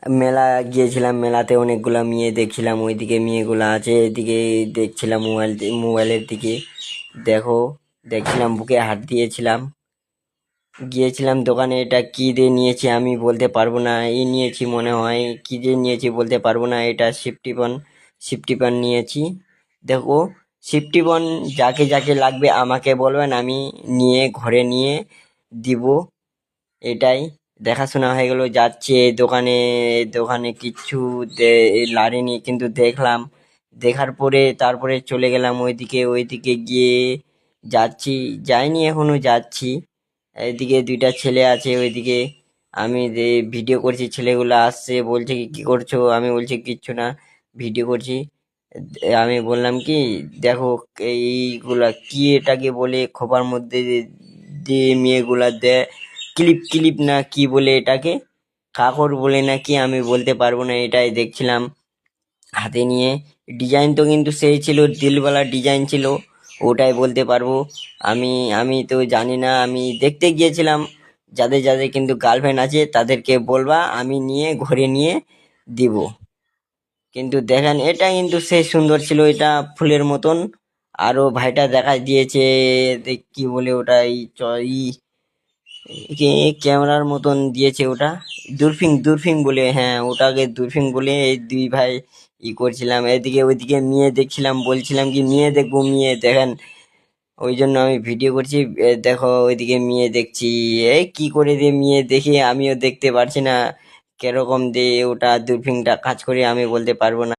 মেলা গিয়েছিলাম, মেলাতে অনেকগুলা মেয়ে দেখছিলাম, ওইদিকে মেয়েগুলা আছে, এদিকে দেখছিলাম মোবাইলের দিকে। দেখো, দেখছিলাম, বুকে হাত দিয়েছিলাম। গিয়েছিলাম দোকানে, এটা কি দিয়ে নিয়েছি আমি বলতে পারবো না, এই নিয়েছি মনে হয়, কি দিয়ে নিয়েছি বলতে পারবো না। এটা সিফটিপন, সিফটিপন নিয়েছি। দেখো, সিফটিপন যাকে যাকে লাগবে আমাকে বলবেন, আমি নিয়ে ঘরে নিয়ে দিব। এটাই দেখাশোনা হয়ে গেল। যাচ্ছে দোকানে, দোকানে কিচ্ছু লারিনি, কিন্তু দেখলাম, দেখার পরে তারপরে চলে গেলাম ওইদিকে। ওইদিকে গিয়ে যাচ্ছি, যাইনি এখনো, যাচ্ছি। এইদিকে দুইটা ছেলে আছে ওইদিকে, আমি ভিডিও করছি, ছেলেগুলো আসছে, বলছে কি কি করছো, আমি বলছি কিচ্ছু না, ভিডিও করছি। আমি বললাম কি, দেখো এইগুলা কি, এটাকে বলে খোপার মধ্যে দিয়ে মেয়েগুলা দেয়, ক্লিপ ক্লিপ না কি বলে এটাকে, কাকর বলে নাকি, আমি বলতে পারবো না। এটাই দেখছিলাম হাতে নিয়ে। ডিজাইন তো কিন্তু সেই ছিল, দিলওয়ালা ডিজাইন ছিল, ওটাই বলতে পারবো। আমি আমি তো জানি না, আমি দেখতে গিয়েছিলাম। যাদের যাদের কিন্তু গার্লফ্রেন্ড আছে তাদেরকে বলবা, আমি নিয়ে ঘরে নিয়ে দিব। কিন্তু দেখেন, এটা কিন্তু সেই সুন্দর ছিল, এটা ফুলের মতন। আরো ভাইটা দেখা দিয়েছে, কি বলে ওটা, এই ক্যামেরার মতন দিয়েছে ওটা, দূরফিং, দূরফিং বলে, হ্যাঁ ওটাকে দূরফিং বলে। এই দুই ভাই করছিলাম, এদিকে ওইদিকে মেয়ে দেখছিলাম, বলছিলাম কি মেয়ে দেখবো, মেয়ে দেখেন, ওই জন্য আমি ভিডিও করছি। দেখো ওইদিকে মেয়ে দেখছি, এই কি করে দিয়ে মেয়ে দেখি আমিও দেখতে পারছি না, কিরকম দিয়ে ওটা দূরফিনটা কাজ করে আমি বলতে পারবো না।